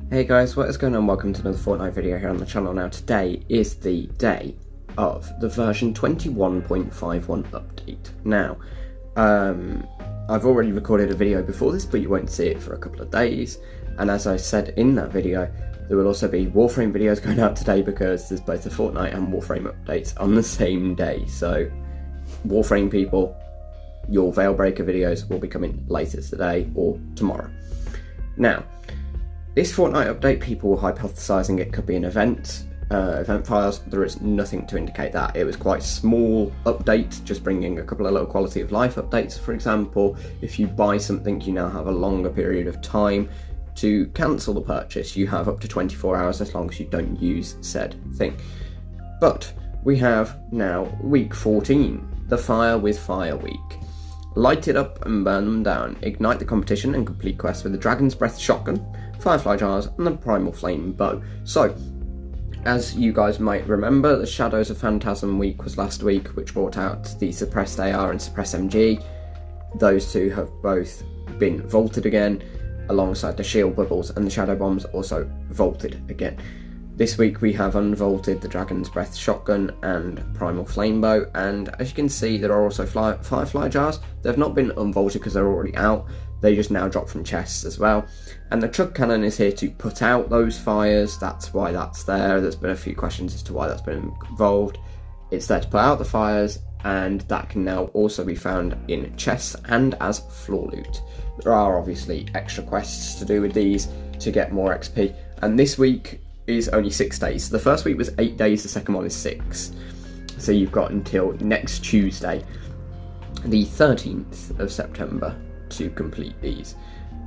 Hey guys, what is going on? Welcome to another Fortnite video here on the channel. Now today is the day of the version 21.51 update. Now, I've already recorded a video before this, but you won't see it for a couple of days. And as I said in that video, there will also be Warframe videos going out today because there's both the Fortnite and Warframe updates on the same day. So, Warframe people, your Veilbreaker videos will be coming later today or tomorrow. Now, this Fortnite update, people were hypothesising it could be an event files. There is nothing to indicate that. It was quite a small update, just bringing a couple of little quality of life updates. For example, if you buy something, you now have a longer period of time to cancel the purchase. You have up to 24 hours as long as you don't use said thing. But we have now week 14, the Fire with Fire week. Light it up and burn them down. Ignite the competition and complete quests with the Dragon's Breath shotgun, Firefly jars, and the Primal flame bow. So, as you guys might remember, the Shadows of Phantasm week was last week, which brought out the Suppressed AR and Suppressed MG. Those two have both been vaulted again, alongside the Shield Bubbles, and the Shadow Bombs also vaulted again. This week we have unvaulted the Dragon's Breath shotgun and Primal flame bow, and as you can see there are also Firefly jars. They've not been unvaulted because they're already out, they just now drop from chests as well. And the Chug Cannon is here to put out those fires, that's why that's there. There's been a few questions as to why that's been involved. It's there to put out the fires, and that can now also be found in chests and as floor loot. There are obviously extra quests to do with these to get more XP, and this week is only 6 days. So the first week was 8 days, the second one is 6. So you've got until next Tuesday, the 13th of September, to complete these,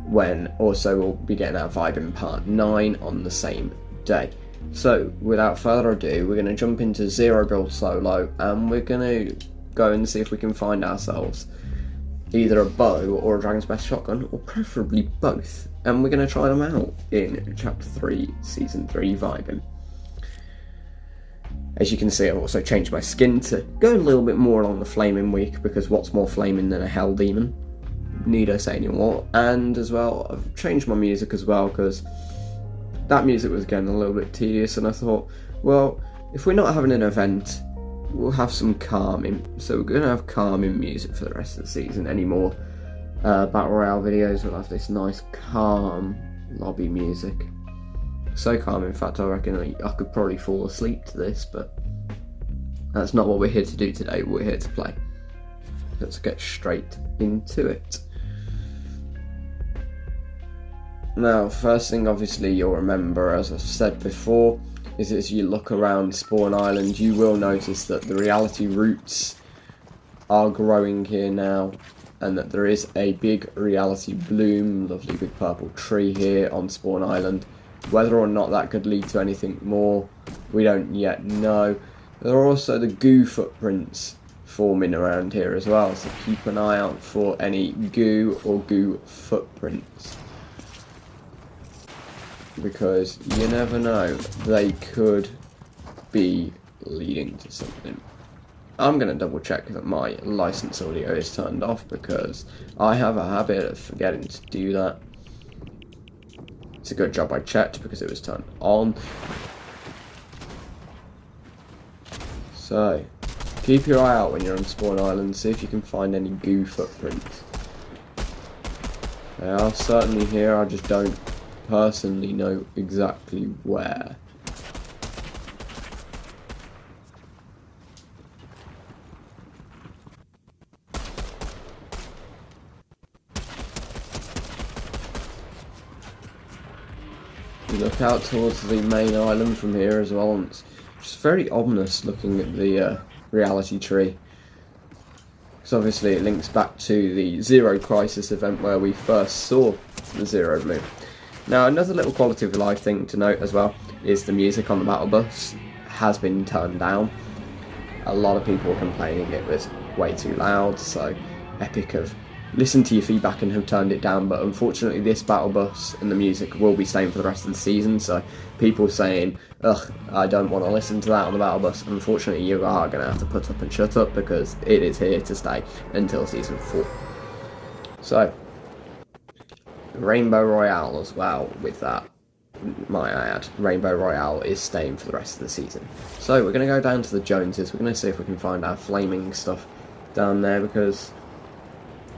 when also we'll be getting our Vibe in Part 9 on the same day. So without further ado, we're going to jump into Zero Build Solo, and we're going to go and see if we can find ourselves either a bow or a Dragon's Breath shotgun, or preferably both, and we're going to try them out in Chapter 3, Season 3 Vibing. As you can see, I've also changed my skin to go a little bit more along the Flaming week, because what's more flaming than a Hell Demon? Need I say any more? And as well, I've changed my music as well, because that music was getting a little bit tedious, and I thought, well, if we're not having an event, we'll have some calming. So we're going to have calming music for the rest of the season. Any more Battle Royale videos will have this nice calm lobby music. So calm, in fact, I reckon I could probably fall asleep to this, but that's not what we're here to do today. We're here to play. Let's get straight into it. Now, first thing obviously you'll remember, as I've said before, is as you look around Spawn Island, you will notice that the reality roots are growing here now, and that there is a big reality bloom, lovely big purple tree here on Spawn Island. Whether or not that could lead to anything more, we don't yet know. There are also the goo footprints forming around here as well, so keep an eye out for any goo or goo footprints, because you never know, they could be leading to something. I'm going to double check that my license audio is turned off, because I have a habit of forgetting to do that. It's a good job I checked, because it was turned on. So keep your eye out when you're on Spawn Island, see if you can find any goo footprints. They are certainly here, I just don't personally know exactly where. You look out towards the main island from here as well, and it's very ominous looking at the reality tree, because obviously it links back to the Zero Crisis event where we first saw the Zero Moon. Now, another little quality of life thing to note as well is the music on the battle bus has been turned down. A lot of people were complaining it was way too loud, so Epic have listened to your feedback and have turned it down, but unfortunately this battle bus and the music will be staying for the rest of the season, so people saying, ugh, I don't want to listen to that on the battle bus, unfortunately you are going to have to put up and shut up, because it is here to stay until Season 4. So, Rainbow Royale as well with that. might I add, Rainbow Royale is staying for the rest of the season. So we're going to go down to the Joneses. We're going to see if we can find our flaming stuff down there, because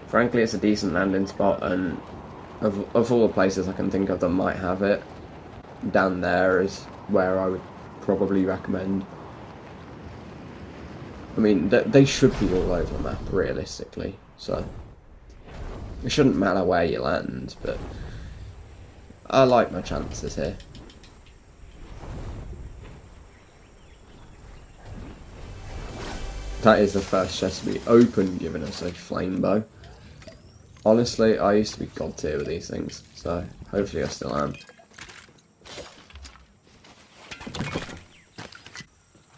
frankly it's a decent landing spot, and of all the places I can think of that might have it, down there is where I would probably recommend. I mean, they should be all over the map, realistically, so it shouldn't matter where you land, but I like my chances here. That is the first chest to be open, giving us a flame bow. Honestly, I used to be god tier with these things, so hopefully I still am.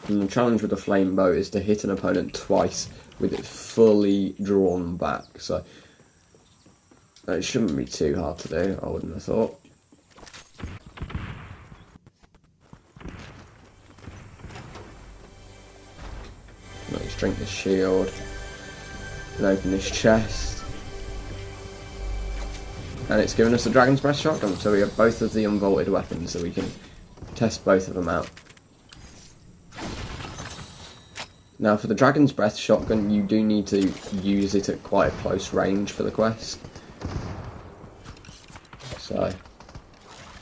And the challenge with the flame bow is to hit an opponent twice with it fully drawn back, so it shouldn't be too hard to do, I wouldn't have thought. Let's drink this shield and open this chest. And it's given us a Dragon's Breath shotgun, so we have both of the unvaulted weapons, so we can test both of them out. Now for the Dragon's Breath shotgun, you do need to use it at quite a close range for the quest. So,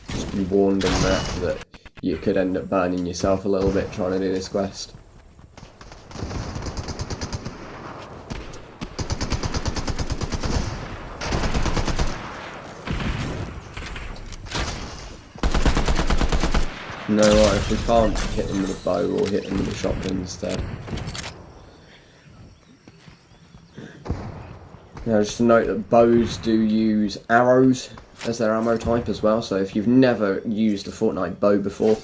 just be warned on that you could end up burning yourself a little bit trying to do this quest. No, right, if we can't hit them with a bow, we'll hit them with a shotgun instead. Now, just to note that bows do use arrows as their ammo type as well, so if you've never used a Fortnite bow before,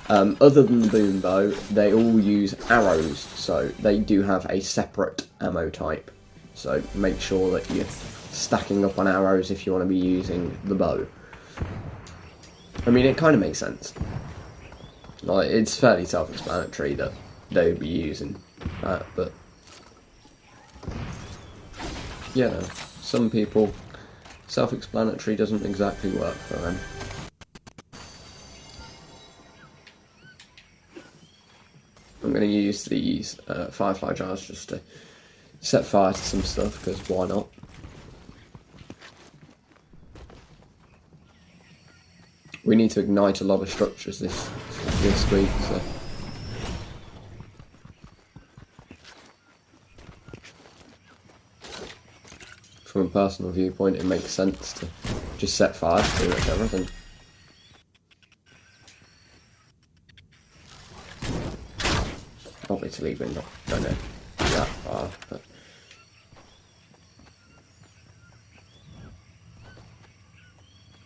other than the boom bow, they all use arrows, so they do have a separate ammo type. So make sure that you're stacking up on arrows if you want to be using the bow. I mean, it kind of makes sense. Like, it's fairly self-explanatory that they would be using that, but yeah, some people, self-explanatory doesn't exactly work for them. I'm going to use these firefly jars just to set fire to some stuff, because why not? We need to ignite a lot of structures this week, so from a personal viewpoint it makes sense to just set fire to pretty much everything. Obviously we're not going to go that far, but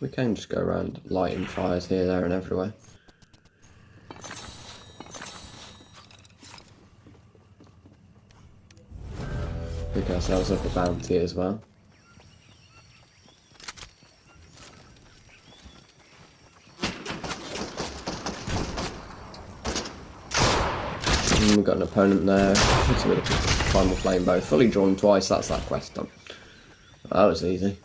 we can just go around lighting fires here, there and everywhere. Pick ourselves up a bounty as well. And we've got an opponent there. It's with a Primal flame bow, fully drawn twice. That's that quest done. That was easy.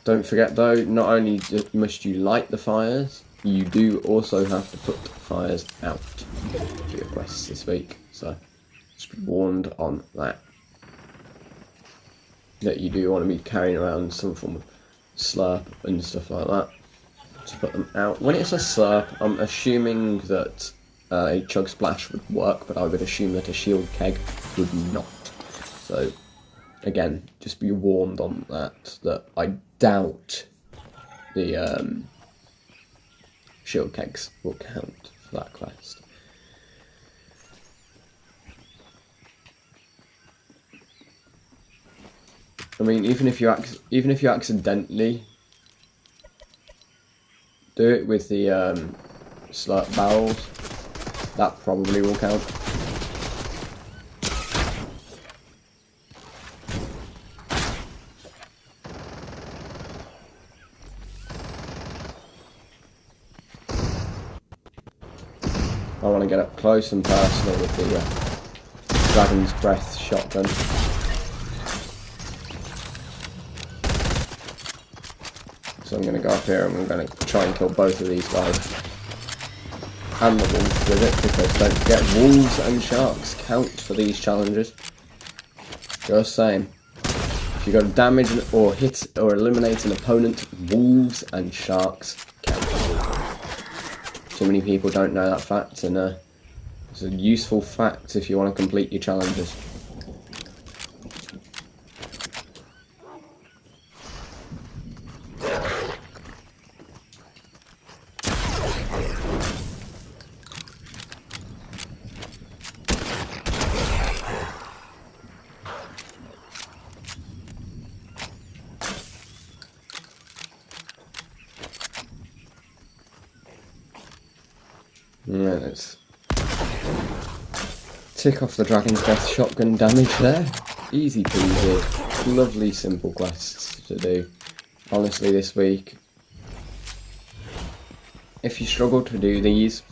Don't forget though, not only must you light the fires, you do also have to put fires out for your quests this week, so just be warned on that. That you do want to be carrying around some form of slurp and stuff like that to put them out. When it's a slurp, I'm assuming that a chug splash would work, but I would assume that a shield keg would not. So again, just be warned on that I doubt the shield kegs will count for that quest. I mean, even if you accidentally do it with the slurp barrels, that probably will count. I want to get up close and personal with the Dragon's Breath shotgun. So I'm going to go up here and I'm going to try and kill both of these guys. And the wolf with it, because don't forget, wolves and sharks count for these challenges. Just saying. If you got to damage or hit or eliminate an opponent, wolves and sharks count. Too many people don't know that fact, and it's a useful fact if you want to complete your challenges. Right, let's tick off the Dragon's Breath shotgun damage there. Easy peasy. Lovely simple quests to do. Honestly, this week, if you struggle to do these,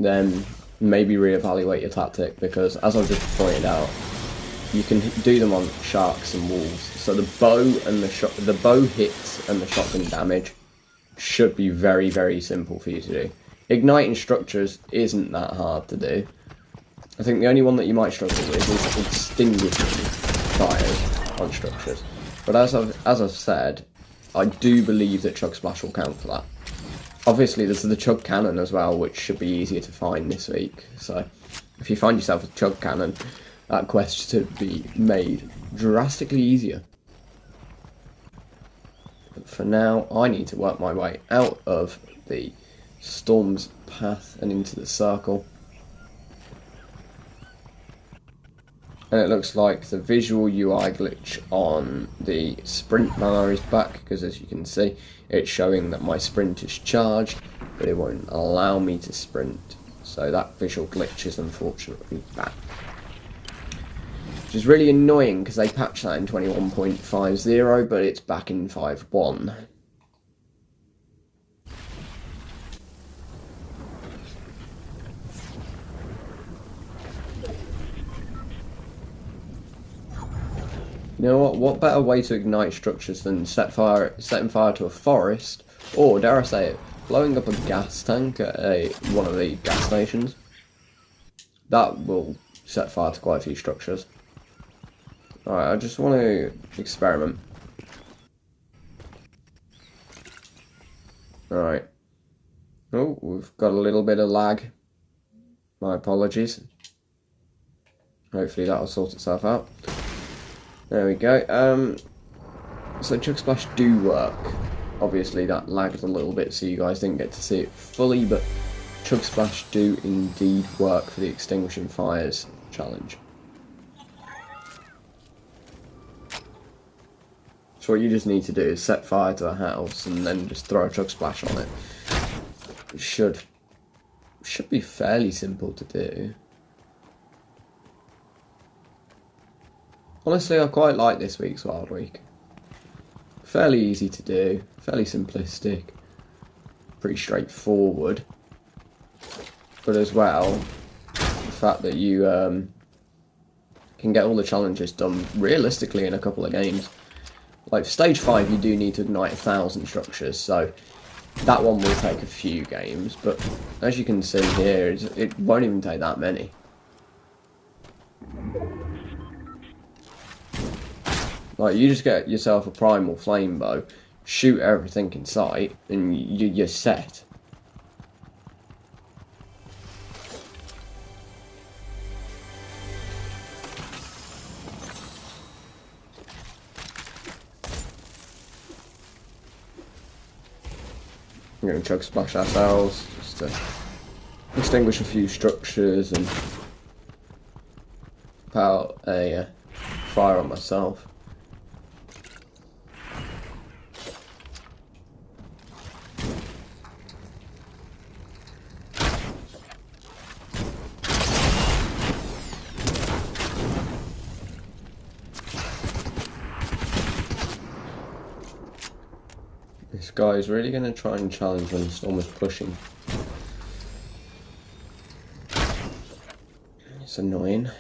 then maybe reevaluate your tactic, because as I've just pointed out, you can do them on sharks and wolves. So the bow and the bow hits and the shotgun damage should be very, very simple for you to do. Igniting structures isn't that hard to do. I think the only one that you might struggle with is extinguishing fires on structures. But as I've said, I do believe that Chug Splash will count for that. Obviously, there's the Chug Cannon as well, which should be easier to find this week. So, if you find yourself a Chug Cannon, that quest should be made drastically easier. But for now, I need to work my way out of the Storm's path and into the circle. And it looks like the visual UI glitch on the sprint bar is back, because as you can see, it's showing that my sprint is charged, but it won't allow me to sprint. So that visual glitch is unfortunately back. Which is really annoying, because they patched that in 21.50, but it's back in 5.1. You know what better way to ignite structures than setting fire to a forest, or dare I say it, blowing up a gas tank at one of the gas stations. That will set fire to quite a few structures. Alright, I just want to experiment. Alright. Oh, we've got a little bit of lag. My apologies. Hopefully that'll sort itself out. There we go. So Chug Splash do work. Obviously that lagged a little bit, so you guys didn't get to see it fully, but Chug Splash do indeed work for the Extinguishing Fires challenge. So what you just need to do is set fire to a house and then just throw a Chug Splash on it. It should be fairly simple to do. Honestly, I quite like this week's Wild Week. Fairly easy to do, fairly simplistic, pretty straightforward. But as well, the fact that you can get all the challenges done realistically in a couple of games. Like for stage 5, you do need to ignite 1,000 structures, so that one will take a few games. But as you can see here, it won't even take that many. Like, you just get yourself a Primal flame bow, shoot everything in sight, and you're set. We're going to Chug Splash ourselves, just to extinguish a few structures and put out a fire on myself. This guy is really going to try and challenge when the storm is pushing. It's annoying.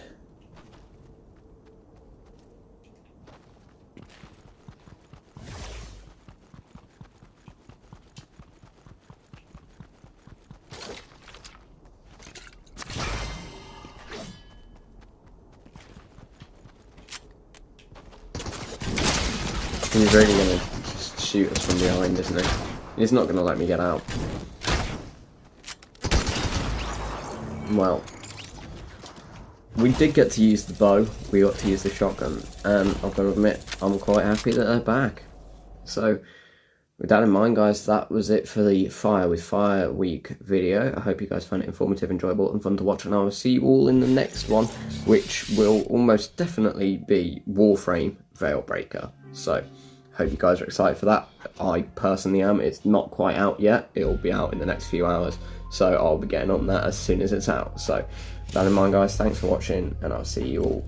He's really going to just shoot us from behind, isn't he? He's not going to let me get out. Well, we did get to use the bow, we got to use the shotgun, and I've got to admit, I'm quite happy that they're back. So, with that in mind, guys, that was it for the Fire with Fire Week video. I hope you guys found it informative, enjoyable, and fun to watch, and I will see you all in the next one, which will almost definitely be Warframe Veilbreaker. So, hope you guys are excited for that. I personally am. It's not quite out yet. It'll be out in the next few hours, so I'll be getting on that as soon as it's out. So, with that in mind, guys, thanks for watching, and I'll see you all